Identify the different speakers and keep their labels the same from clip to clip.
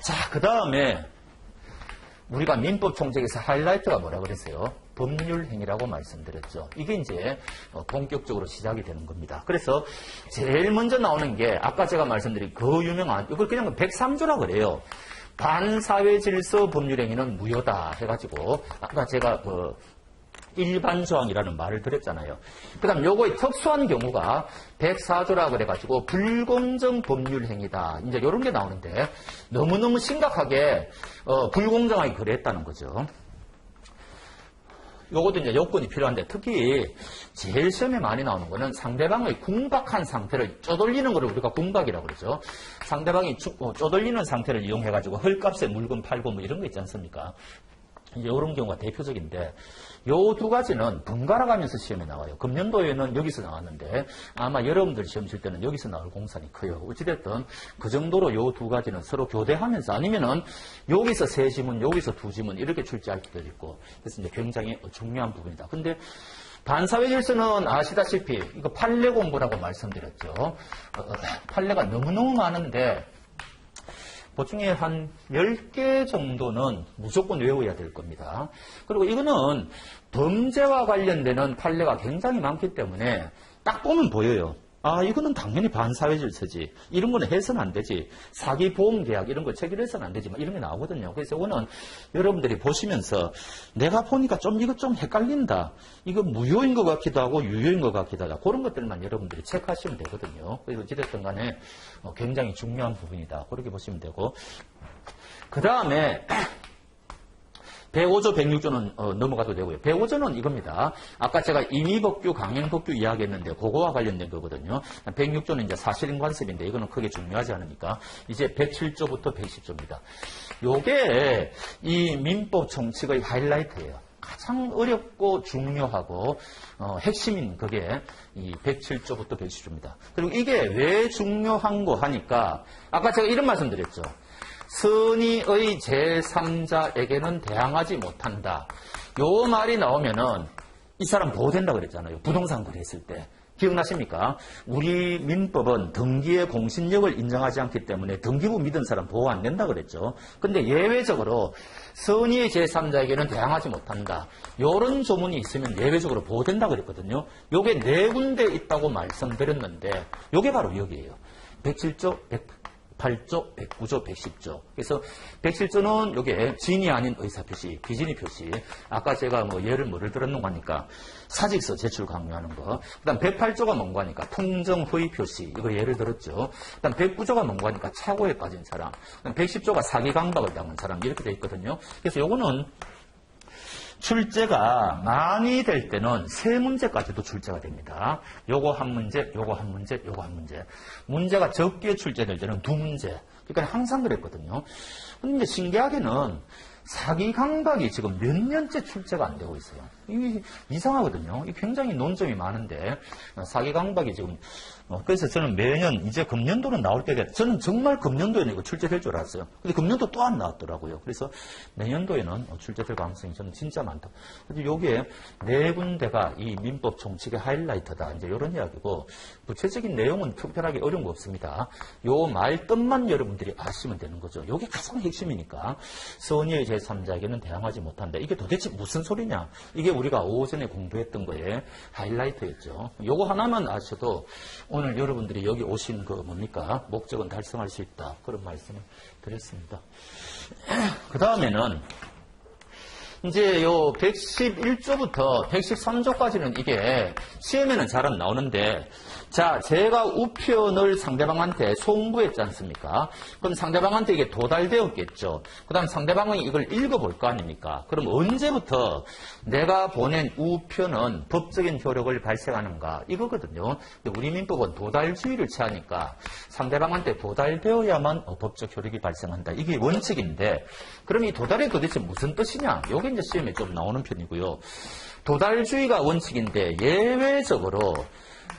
Speaker 1: 자, 그 다음에 우리가 민법 총칙에서 하이라이트가 뭐라 그랬어요? 법률행위라고 말씀드렸죠. 이게 이제 본격적으로 시작이 되는 겁니다. 그래서 제일 먼저 나오는 게 아까 제가 말씀드린 그 유명한 이걸 그냥 103조라 그래요. 반사회질서 법률행위는 무효다 해가지고 아까 제가 일반 조항이라는 말을 드렸잖아요. 그 다음 요거의 특수한 경우가 104조라 그래가지고 불공정 법률행위다. 이제 요런 게 나오는데 너무너무 심각하게 불공정하게 그랬다는 거죠. 요것도 이제 요건이 필요한데 특히 제일 시험에 많이 나오는 거는 상대방의 궁박한 상태를 쪼돌리는 거를 우리가 궁박이라고 그러죠. 상대방이 쪼돌리는 상태를 이용해가지고 헐값에 물건 팔고 뭐 이런 거 있지 않습니까? 이제 이런 경우가 대표적인데 요 두 가지는 번갈아 가면서 시험에 나와요. 금년도에는 여기서 나왔는데 아마 여러분들 시험 칠 때는 여기서 나올 공산이 커요. 어찌됐든 그 정도로 요 두 가지는 서로 교대하면서 아니면은 여기서 세 지문, 여기서 두 지문 이렇게 출제할 때도 있고 그래서 이제 굉장히 중요한 부분이다. 근데 반사회질서는 아시다시피 이거 판례 공부라고 말씀드렸죠. 판례가 너무너무 많은데 그중에 한 10개 정도는 무조건 외워야 될 겁니다. 그리고 이거는 범죄와 관련되는 판례가 굉장히 많기 때문에 딱 보면 보여요. 아, 이거는 당연히 반사회질서지. 이런 거는 해서는 안 되지. 사기보험계약 이런 거 체결해서는 안 되지. 이런 게 나오거든요. 그래서 이거는 여러분들이 보시면서 내가 보니까 이거 좀 헷갈린다. 이거 무효인 것 같기도 하고 유효인 것 같기도 하다. 그런 것들만 여러분들이 체크하시면 되거든요. 그래서 어찌됐든 간에 굉장히 중요한 부분이다. 그렇게 보시면 되고. 그 다음에 105조, 106조는 넘어가도 되고요. 105조는 이겁니다. 아까 제가 임의법규, 강행법규 이야기했는데 그거와 관련된 거거든요. 106조는 이제 사실인관습인데 이거는 크게 중요하지 않으니까 이제 107조부터 110조입니다. 요게 이 민법 총칙의 하이라이트예요. 가장 어렵고 중요하고 핵심인 그게 이 107조부터 110조입니다. 그리고 이게 왜 중요한 거 하니까 아까 제가 이런 말씀 드렸죠. 선의의 제3자에게는 대항하지 못한다. 요 말이 나오면은 이 사람 보호된다 그랬잖아요. 부동산 거래했을 때. 기억나십니까? 우리 민법은 등기의 공신력을 인정하지 않기 때문에 등기부 믿은 사람 보호 안 된다 그랬죠. 근데 예외적으로 선의의 제3자에게는 대항하지 못한다. 요런 조문이 있으면 예외적으로 보호된다 그랬거든요. 요게 4군데 있다고 말씀드렸는데 요게 바로 여기에요. 107조, 108조, 109조, 110조. 그래서 107조는 요게 진이 아닌 의사표시, 비진의 표시. 아까 제가 예를 들었는가 하니까 사직서 제출 강요하는 거. 그 다음 108조가 뭔가 하니까 통정 허위 표시. 이거 예를 들었죠. 그 다음 109조가 뭔가 하니까 착오에 빠진 사람. 그 다음 110조가 사기 강박을 당한 사람. 이렇게 돼 있거든요. 그래서 요거는 출제가 많이 될 때는 3문제까지도 출제가 됩니다. 요거 한 문제, 요거 한 문제, 요거 한 문제. 문제가 적게 출제될 때는 2문제. 그러니까 항상 그랬거든요. 근데 신기하게는 사기 강박이 지금 몇 년째 출제가 안 되고 있어요. 이게 이상하거든요. 이게 굉장히 논점이 많은데 사기 강박이 지금 그래서 저는 매년 이제 금년도는 나올 때가 저는 정말 금년도에는 이거 출제될 줄 알았어요. 근데 금년도 또 안 나왔더라고요. 그래서 내년도에는 출제될 가능성이 저는 진짜 많다. 그래서 요게 4군데가 이 민법 총칙의 하이라이트다. 이제 이런 이야기고 구체적인 내용은 특별하게 어려운 거 없습니다. 요 말뜻만 여러분들이 아시면 되는 거죠. 요게 가장 핵심이니까 선의의 제3자에게는 대항하지 못한다. 이게 도대체 무슨 소리냐? 이게 우리가 오전에 공부했던 거에 하이라이트였죠. 요거 하나만 아셔도 오늘 여러분들이 여기 오신 그 뭡니까? 목적은 달성할 수 있다. 그런 말씀을 드렸습니다. 그 다음에는 이제 요 111조부터 113조까지는 이게 시험에는 잘 안 나오는데 자, 제가 우편을 상대방한테 송부했지 않습니까? 그럼 상대방한테 이게 도달되었겠죠. 그 다음 상대방이 이걸 읽어볼 거 아닙니까? 그럼 언제부터 내가 보낸 우편은 법적인 효력을 발생하는가? 이거거든요. 근데 우리 민법은 도달주의를 취하니까 상대방한테 도달되어야만 법적 효력이 발생한다. 이게 원칙인데 그럼 이 도달이 도대체 무슨 뜻이냐? 이게 이제 시험에 좀 나오는 편이고요. 도달주의가 원칙인데 예외적으로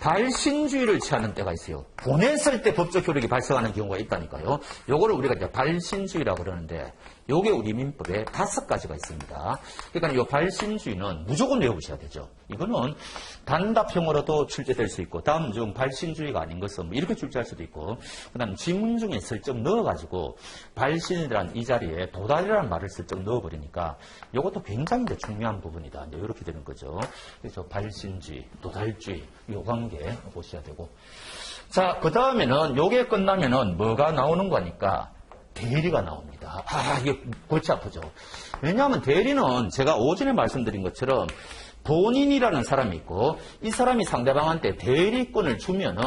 Speaker 1: 발신주의를 취하는 때가 있어요. 보냈을 때 법적 효력이 발생하는 경우가 있다니까요. 요거를 우리가 이제 발신주의라고 그러는데, 요게 우리 민법에 5가지가 있습니다. 그러니까 이 발신주의는 무조건 외우셔야 되죠. 이거는 단답형으로도 출제될 수 있고, 다음 중 발신주의가 아닌 것은 뭐 이렇게 출제할 수도 있고, 그 다음 지문 중에 슬쩍 넣어가지고 발신이란 이 자리에 도달이라는 말을 슬쩍 넣어버리니까 이것도 굉장히 이제 중요한 부분이다. 이제 이렇게 되는 거죠. 그래서 발신주의, 도달주의, 요 관계 보셔야 되고. 자, 그 다음에는 요게 끝나면은 뭐가 나오는 거니까 대리가 나옵니다. 이게 골치 아프죠. 왜냐하면 대리는 제가 오전에 말씀드린 것처럼 본인이라는 사람이 있고 이 사람이 상대방한테 대리권을 주면은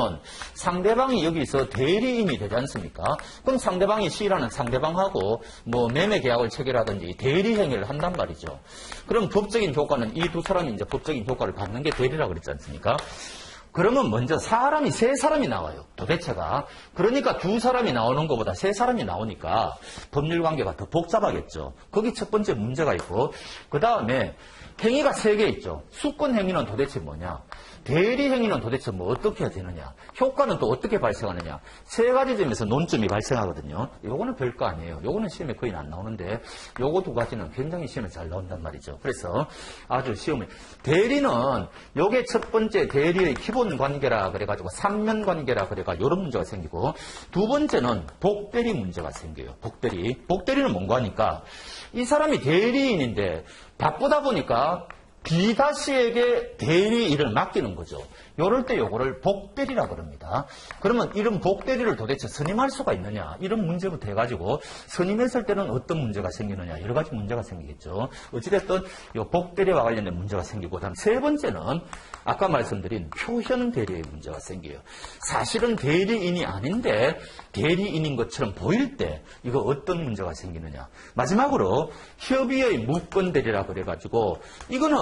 Speaker 1: 상대방이 여기서 대리인이 되지 않습니까? 그럼 상대방이 C라는 상대방하고 뭐 매매 계약을 체결하든지 대리 행위를 한단 말이죠. 그럼 법적인 효과는 이 두 사람이 이제 법적인 효과를 받는 게 대리라고 그랬지 않습니까? 그러면 먼저 사람이 세 사람이 나와요. 도대체가. 그러니까 두 사람이 나오는 것보다 세 사람이 나오니까 법률 관계가 더 복잡하겠죠. 거기 첫 번째 문제가 있고 그 다음에 행위가 3개 있죠. 수권 행위는 도대체 뭐냐? 대리 행위는 도대체 뭐 어떻게 해야 되느냐? 효과는 또 어떻게 발생하느냐? 3가지 점에서 논점이 발생하거든요. 요거는 별거 아니에요. 요거는 시험에 거의 안 나오는데 요거 2가지는 굉장히 시험에 잘 나온단 말이죠. 그래서 아주 시험에 대리는 요게 첫 번째 대리의 기본 관계라 그래가지고 삼면 관계라 그래가 요런 문제가 생기고 두 번째는 복대리 문제가 생겨요. 복대리는 뭔가 하니까 이 사람이 대리인인데 바쁘다 보니까 B'에게 대리 일을 맡기는 거죠. 요럴 때 요거를 복대리라 그럽니다. 그러면 이런 복대리를 도대체 선임할 수가 있느냐? 이런 문제부터 해가지고 선임했을 때는 어떤 문제가 생기느냐? 여러 가지 문제가 생기겠죠. 어찌됐든 요 복대리와 관련된 문제가 생기고 다음 세 번째는 아까 말씀드린 표현 대리의 문제가 생겨요. 사실은 대리인이 아닌데 대리인인 것처럼 보일 때 이거 어떤 문제가 생기느냐? 마지막으로 협의의 무권 대리라 그래가지고 이거는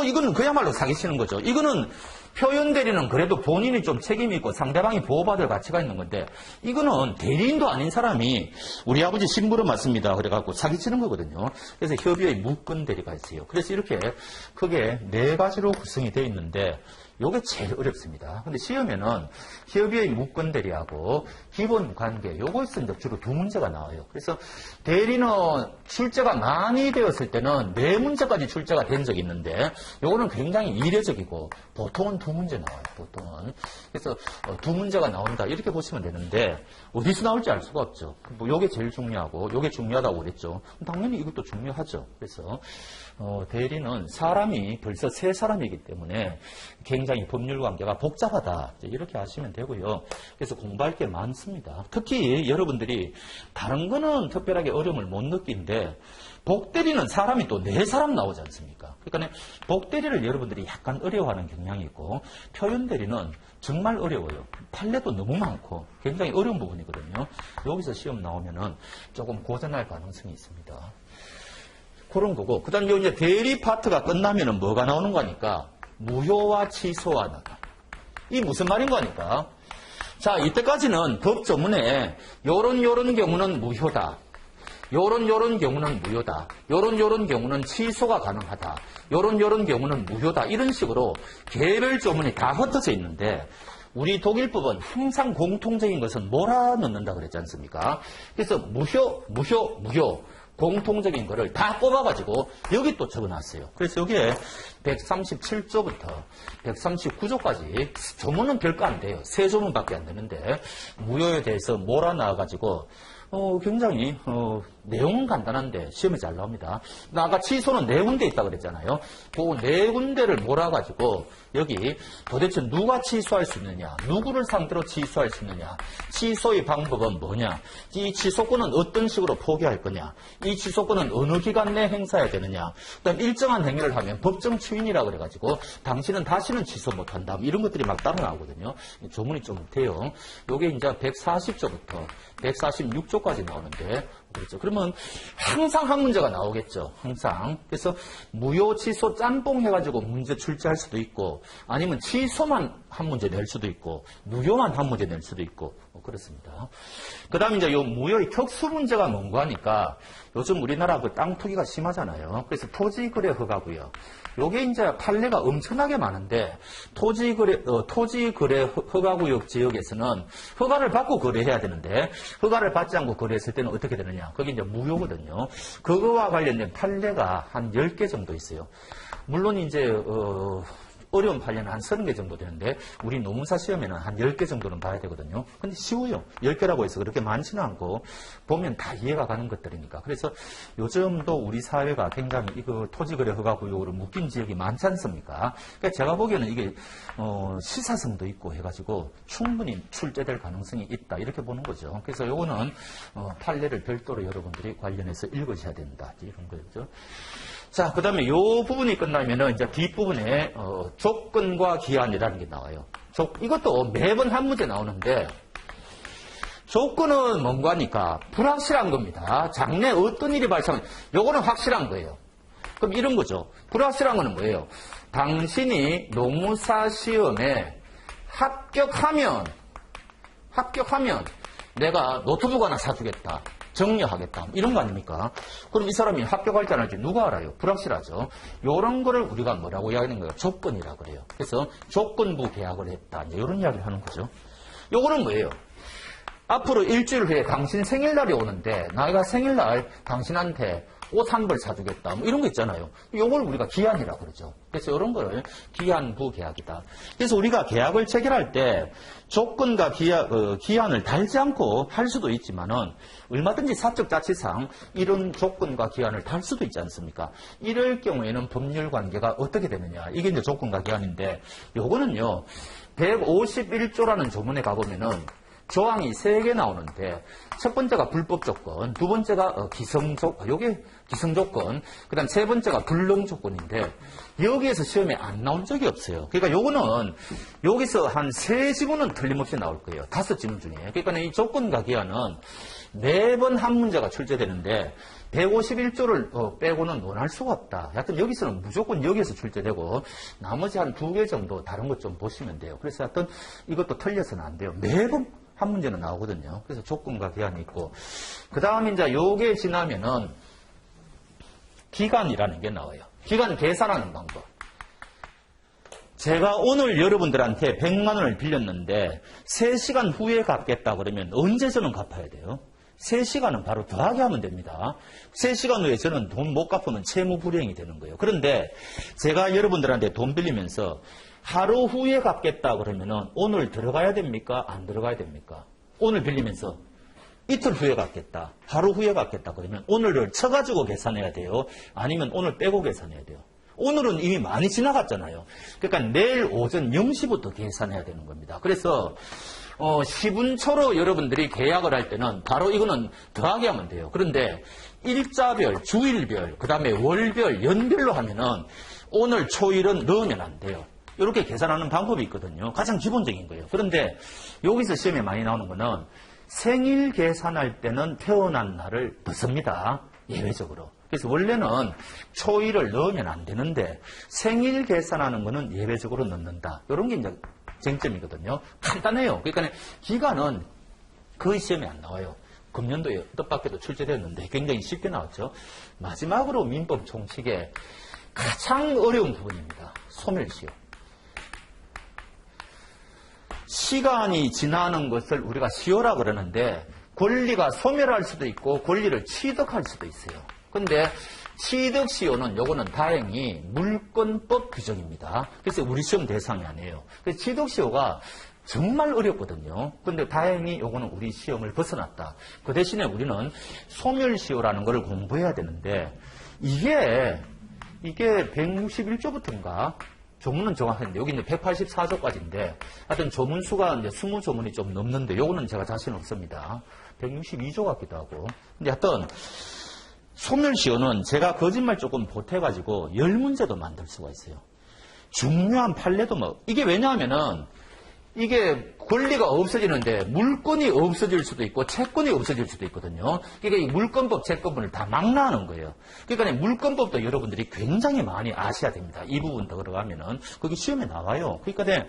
Speaker 1: 이거는 그야말로 사기치는 거죠. 이거는 표현 대리는 그래도 본인이 좀 책임이 있고 상대방이 보호받을 가치가 있는 건데 이거는 대리인도 아닌 사람이 우리 아버지 심부름 맞습니다. 그래갖고 사기치는 거거든요. 그래서 협의의 무권 대리가 있어요. 그래서 이렇게 크게 4가지로 구성이 되어 있는데 요게 제일 어렵습니다. 근데 시험에는 협의의 무권 대리하고 기본 관계, 요거에서 이제 주로 2문제가 나와요. 그래서 대리는 출제가 많이 되었을 때는 4문제까지 출제가 된 적이 있는데 요거는 굉장히 이례적이고 보통은 2문제 나와요. 보통은. 그래서 2문제가 나온다 이렇게 보시면 되는데 어디서 나올지 알 수가 없죠. 뭐 요게 제일 중요하고 요게 중요하다고 그랬죠. 당연히 이것도 중요하죠. 그래서 대리는 사람이 벌써 3사람이기 때문에 굉장히 법률 관계가 복잡하다. 이렇게 아시면 되고요. 그래서 공부할 게 많습니다. 특히 여러분들이 다른 거는 특별하게 어려움을 못 느끼는데 복대리는 사람이 또 4사람 나오지 않습니까? 그러니까 복대리를 여러분들이 약간 어려워하는 경향이 있고 표현대리는 정말 어려워요. 판례도 너무 많고 굉장히 어려운 부분이거든요. 여기서 시험 나오면은 조금 고전할 가능성이 있습니다. 그런 거고 그 다음에 이제 대리 파트가 끝나면은 뭐가 나오는 거니까 무효와 취소하는. 이 무슨 말인 거니까? 자, 이때까지는 법 조문에 요런 경우는 무효다. 요런 경우는 무효다. 요런 경우는 취소가 가능하다. 요런 경우는 무효다. 이런 식으로 개별 조문이 다 흩어져 있는데 우리 독일법은 항상 공통적인 것은 몰아넣는다 그랬지 않습니까? 그래서 무효 공통적인 거를 다 뽑아가지고 여기 또 적어놨어요. 그래서 여기에 137조부터 139조까지 조문은 별거 안 돼요. 3조문밖에 안 되는데 무효에 대해서 몰아넣어가지고 굉장히 내용은 간단한데 시험에 잘 나옵니다. 아까 취소는 4군데 있다고 그랬잖아요. 그 4군데를 몰아가지고 여기 도대체 누가 취소할 수 있느냐, 누구를 상대로 취소할 수 있느냐, 취소의 방법은 뭐냐, 이 취소권은 어떤 식으로 포기할 거냐, 이 취소권은 어느 기간 내에 행사해야 되느냐, 그다음 일정한 행위를 하면 법정 추인이라고 그래가지고 당신은 다시는 취소 못한다. 이런 것들이 막 따로 나오거든요. 조문이 좀 돼요. 요게 이제 140조부터 146조까지 나오는데 그렇죠. 그러면 항상 한 문제가 나오겠죠. 항상. 그래서 무효 취소 짬뽕 해가지고 문제 출제할 수도 있고 아니면 취소만 한 문제 낼 수도 있고 무효만 한 문제 낼 수도 있고 그렇습니다. 그 다음에 이제 요 무효의 특수 문제가 뭔가 하니까 요즘 우리나라 그 땅 투기가 심하잖아요. 그래서 토지 거래 허가고요. 요게 이제 판례가 엄청나게 많은데 토지 거래 허가구역 지역에서는 허가를 받고 거래해야 되는데 허가를 받지 않고 거래했을 때는 어떻게 되느냐? 있느냐. 그게 이제 무효거든요. 그거와 관련된 판례가 한 10개 정도 있어요. 물론 이제, 어려운 판례는 한 30개 정도 되는데, 우리 노무사 시험에는 한 10개 정도는 봐야 되거든요. 근데 쉬워요. 10개라고 해서 그렇게 많지는 않고, 보면 다 이해가 가는 것들이니까. 그래서 요즘도 우리 사회가 굉장히 이거 토지거래 허가구역으로 묶인 지역이 많지 않습니까? 그러니까 제가 보기에는 이게, 시사성도 있고 해가지고, 충분히 출제될 가능성이 있다. 이렇게 보는 거죠. 그래서 요거는, 판례를 별도로 여러분들이 관련해서 읽으셔야 된다. 이런 거죠. 자, 그 다음에 요 부분이 끝나면은 이제 뒷부분에, 조건과 기한이라는 게 나와요. 이것도 매번 한 문제 나오는데, 조건은 뭔가 하니까 불확실한 겁니다. 장래 어떤 일이 발생하면, 요거는 확실한 거예요. 그럼 이런 거죠. 불확실한 거는 뭐예요? 당신이 노무사 시험에 합격하면 내가 노트북 하나 사주겠다. 정려하겠다. 이런 거 아닙니까? 그럼 이 사람이 합격할지 안 할지 누가 알아요? 불확실하죠. 이런 거를 우리가 뭐라고 이야기하는 거예요? 조건이라고 그래요. 그래서 조건부 계약을 했다. 이제 이런 이야기를 하는 거죠. 요거는 뭐예요? 앞으로 일주일 후에 당신 생일날이 오는데 나이가 생일날 당신한테 옷 한 벌 사주겠다. 뭐 이런 거 있잖아요. 요걸 우리가 기한이라고 그러죠. 그래서 이런 거를 기한부 계약이다. 그래서 우리가 계약을 체결할 때 조건과 기한을 달지 않고 할 수도 있지만은 얼마든지 사적 자치상 이런 조건과 기한을 달 수도 있지 않습니까? 이럴 경우에는 법률 관계가 어떻게 되느냐. 이게 이제 조건과 기한인데 요거는요. 151조라는 조문에 가보면은 조항이 3개 나오는데 첫 번째가 불법 조건, 두 번째가 기성조건, 요게 기성조건, 그 다음 세 번째가 불능조건인데 여기에서 시험에 안 나온 적이 없어요. 그러니까 요거는 여기서 한 3지문은 틀림없이 나올 거예요. 5지문 중에. 그러니까 이 조건과 기한은 매번 한 문제가 출제되는데 151조를 빼고는 논할 수가 없다. 하여튼 여기서는 무조건 여기에서 출제되고 나머지 한 2개 정도 다른 것 좀 보시면 돼요. 그래서 하여튼 이것도 틀려서는 안 돼요. 매번 한 문제는 나오거든요. 그래서 조건과 기한이 있고 그 다음 이제 요게 지나면은 기간이라는 게 나와요. 기간 계산하는 방법. 제가 오늘 여러분들한테 100만 원을 빌렸는데 3시간 후에 갚겠다 그러면 언제 저는 갚아야 돼요? 3시간은 바로 더하기 하면 됩니다. 3시간 후에 저는 돈 못 갚으면 채무 불이행이 되는 거예요. 그런데 제가 여러분들한테 돈 빌리면서 하루 후에 갚겠다 그러면은 오늘 들어가야 됩니까? 안 들어가야 됩니까? 오늘 빌리면서 이틀 후에 갚겠다. 하루 후에 갚겠다 그러면 오늘을 쳐가지고 계산해야 돼요. 아니면 오늘 빼고 계산해야 돼요. 오늘은 이미 많이 지나갔잖아요. 그러니까 내일 오전 0시부터 계산해야 되는 겁니다. 그래서 10분초로 여러분들이 계약을 할 때는 바로 이거는 더하기 하면 돼요. 그런데 일자별, 주일별, 그 다음에 월별, 연별로 하면은 오늘 초일은 넣으면 안 돼요. 이렇게 계산하는 방법이 있거든요. 가장 기본적인 거예요. 그런데 여기서 시험에 많이 나오는 거는 생일 계산할 때는 태어난 날을 넣습니다. 예외적으로. 그래서 원래는 초일을 넣으면 안 되는데 생일 계산하는 거는 예외적으로 넣는다. 이런 게 이제 쟁점이거든요. 간단해요. 그러니까 기간은 거의 시험에 안 나와요. 금년도에 뜻밖에도 출제됐는데 굉장히 쉽게 나왔죠. 마지막으로 민법 총칙의 가장 어려운 부분입니다. 소멸시효. 시간이 지나는 것을 우리가 시효라 그러는데 권리가 소멸할 수도 있고 권리를 취득할 수도 있어요. 근데 취득시효는 요거는 다행히 물권법 규정입니다. 그래서 우리 시험 대상이 아니에요. 그래서 취득시효가 정말 어렵거든요. 근데 다행히 요거는 우리 시험을 벗어났다. 그 대신에 우리는 소멸시효라는 걸 공부해야 되는데 이게 161조부터인가? 조문은 정확한데 여기 이제 184조까지인데 하여튼 조문수가 이제 20조문이 좀 넘는데 요거는 제가 자신 없습니다. 162조 같기도 하고. 근데 하여튼 소멸시효는 제가 거짓말 조금 보태가지고 10문제도 만들 수가 있어요. 중요한 판례도 뭐 이게 왜냐하면은 이게 권리가 없어지는데 물권이 없어질 수도 있고 채권이 없어질 수도 있거든요. 그러니까 이 물권법, 채권법을 다 망라하는 거예요. 그러니까 물권법도 여러분들이 굉장히 많이 아셔야 됩니다. 이 부분 더 들어가면은 그게 시험에 나와요. 그러니까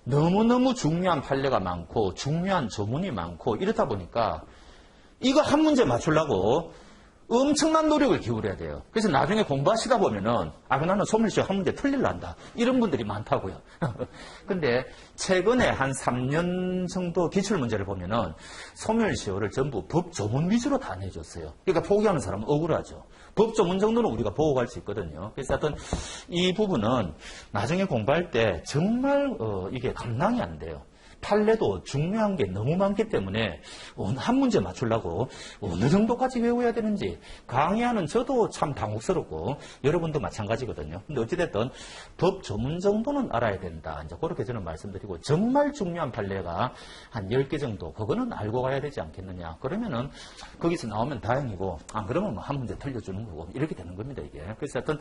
Speaker 1: 너무너무 중요한 판례가 많고 중요한 조문이 많고 이렇다 보니까 이거 한 문제 맞추려고 엄청난 노력을 기울여야 돼요. 그래서 나중에 공부하시다 보면은, 나는 소멸시효 한 문제 틀릴란다. 이런 분들이 많다고요. 근데 최근에 한 3년 정도 기출문제를 보면은 소멸시효를 전부 법 조문 위주로 다 내줬어요. 그러니까 포기하는 사람은 억울하죠. 법 조문 정도는 우리가 보고 갈 수 있거든요. 그래서 하여튼 이 부분은 나중에 공부할 때 정말 이게 감당이 안 돼요. 판례도 중요한 게 너무 많기 때문에 한 문제 맞추려고 어느 정도까지 외워야 되는지 강의하는 저도 참 당혹스럽고 여러분도 마찬가지거든요. 근데 어찌됐든 법 조문 정도는 알아야 된다. 이제 그렇게 저는 말씀드리고 정말 중요한 판례가 한 10개 정도 그거는 알고 가야 되지 않겠느냐. 그러면은 거기서 나오면 다행이고 그러면 뭐 한 문제 틀려주는 거고 이렇게 되는 겁니다. 이게. 그래서 하여튼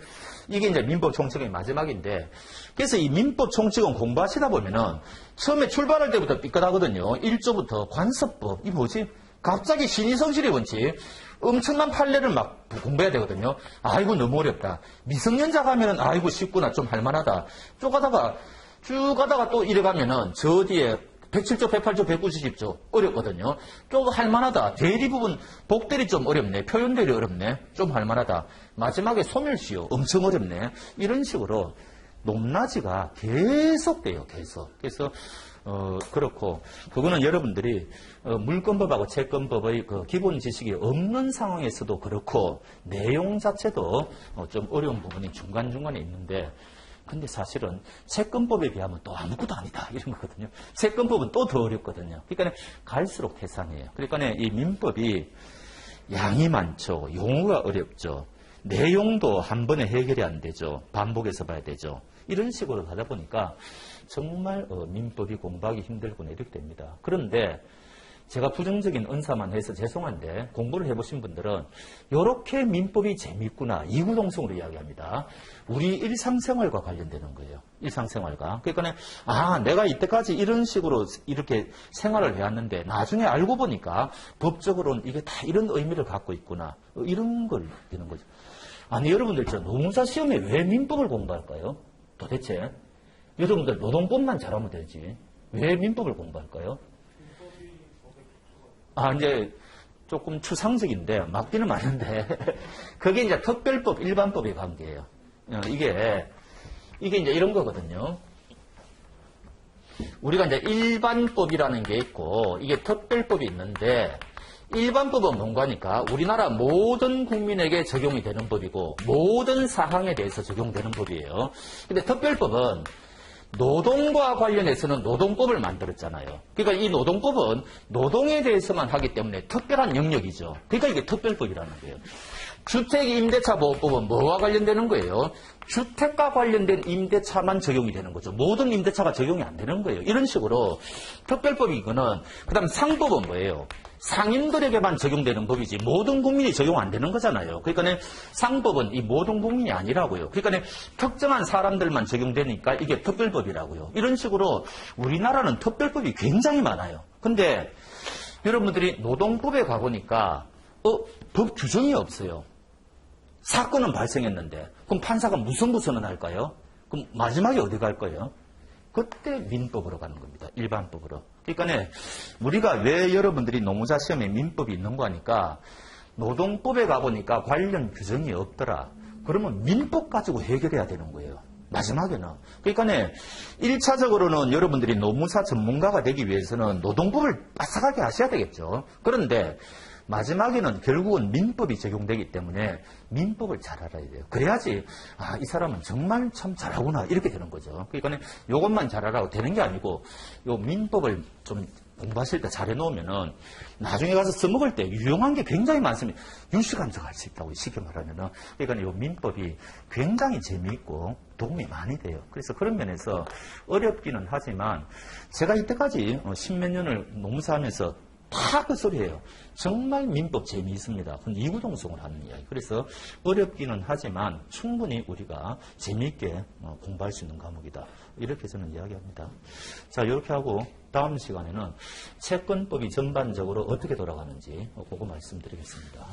Speaker 1: 이게 이제 민법 총칙의 마지막인데 그래서 이 민법 총칙은 공부하시다 보면은 처음에 출발할 때부터 삐끗하거든요. 1조부터 관습법. 이 뭐지? 갑자기 신의성실의 원칙. 엄청난 판례를 막 공부해야 되거든요. 아이고 너무 어렵다. 미성년자 가면은 아이고 쉽구나. 좀 할만하다. 쭉 가다가 또 이래 가면은 저 뒤에 107조, 108조, 190조 어렵거든요. 좀 할만하다. 대리 부분 복대리 좀 어렵네. 표현대리 어렵네. 좀 할만하다. 마지막에 소멸시효 엄청 어렵네. 이런 식으로 높낮이가 계속 돼요. 계속. 그래서 그렇고 그거는 여러분들이 물권법하고 채권법의 그 기본 지식이 없는 상황에서도 그렇고 내용 자체도 좀 어려운 부분이 중간중간에 있는데 근데 사실은 채권법에 비하면 또 아무것도 아니다 이런 거거든요. 채권법은 또 더 어렵거든요. 그러니까 갈수록 태산이에요. 그러니까 이 민법이 양이 많죠. 용어가 어렵죠. 내용도 한 번에 해결이 안 되죠. 반복해서 봐야 되죠. 이런 식으로 하다 보니까 정말 민법이 공부하기 힘들고 이렇게 됩니다. 그런데 제가 부정적인 언사만 해서 죄송한데 공부를 해보신 분들은 이렇게 민법이 재밌구나 이구동성으로 이야기합니다. 우리 일상생활과 관련되는 거예요. 일상생활과. 그러니까 내가 이때까지 이런 식으로 이렇게 생활을 해왔는데 나중에 알고 보니까 법적으로는 이게 다 이런 의미를 갖고 있구나. 이런 걸 되는 거죠. 여러분들 노무사 시험에 왜 민법을 공부할까요? 도대체 여러분들 노동법만 잘하면 되지 왜 민법을 공부할까요? 이제 조금 추상적인데 맞기는 맞는데 그게 이제 특별법, 일반법의 관계예요. 이게 이제 이런 거거든요. 우리가 이제 일반법이라는 게 있고 이게 특별법이 있는데 일반법은 뭔가니까 우리나라 모든 국민에게 적용이 되는 법이고 모든 사항에 대해서 적용되는 법이에요. 근데 특별법은 노동과 관련해서는 노동법을 만들었잖아요. 그러니까 이 노동법은 노동에 대해서만 하기 때문에 특별한 영역이죠. 그러니까 이게 특별법이라는 거예요. 주택임대차보호법은 뭐와 관련되는 거예요? 주택과 관련된 임대차만 적용이 되는 거죠. 모든 임대차가 적용이 안 되는 거예요. 이런 식으로 특별법이거는 그 다음 상법은 뭐예요? 상인들에게만 적용되는 법이지 모든 국민이 적용 안 되는 거잖아요. 그러니까 상법은 이 모든 국민이 아니라고요. 그러니까 특정한 사람들만 적용되니까 이게 특별법이라고요. 이런 식으로 우리나라는 특별법이 굉장히 많아요. 근데 여러분들이 노동법에 가보니까 법 규정이 없어요. 사건은 발생했는데 그럼 판사가 무슨 선언할까요? 그럼 마지막에 어디 갈 거예요? 그때 민법으로 가는 겁니다. 일반법으로. 그러니까 우리가 왜 여러분들이 노무사 시험에 민법이 있는 거 하니까 노동법에 가보니까 관련 규정이 없더라. 그러면 민법 가지고 해결해야 되는 거예요. 마지막에는. 그러니까 1차적으로는 여러분들이 노무사 전문가가 되기 위해서는 노동법을 빠삭하게 하셔야 되겠죠. 그런데 마지막에는 결국은 민법이 적용되기 때문에 민법을 잘 알아야 돼요. 그래야지 이 사람은 정말 참 잘하구나 이렇게 되는 거죠. 그러니까 이것만 잘 알아도 되는 게 아니고 요 민법을 좀 공부하실 때 잘 해놓으면은 나중에 가서 써먹을 때 유용한 게 굉장히 많습니다. 유시감정할 수 있다고 쉽게 말하면은. 그러니까 요 민법이 굉장히 재미있고 도움이 많이 돼요. 그래서 그런 면에서 어렵기는 하지만 제가 이때까지 10몇 년을 노무사하면서 다 그 소리예요. 정말 민법 재미있습니다. 그건 이구동성을 하는 이야기. 그래서 어렵기는 하지만 충분히 우리가 재미있게 공부할 수 있는 과목이다. 이렇게 저는 이야기합니다. 자, 이렇게 하고 다음 시간에는 채권법이 전반적으로 어떻게 돌아가는지 그거 말씀드리겠습니다.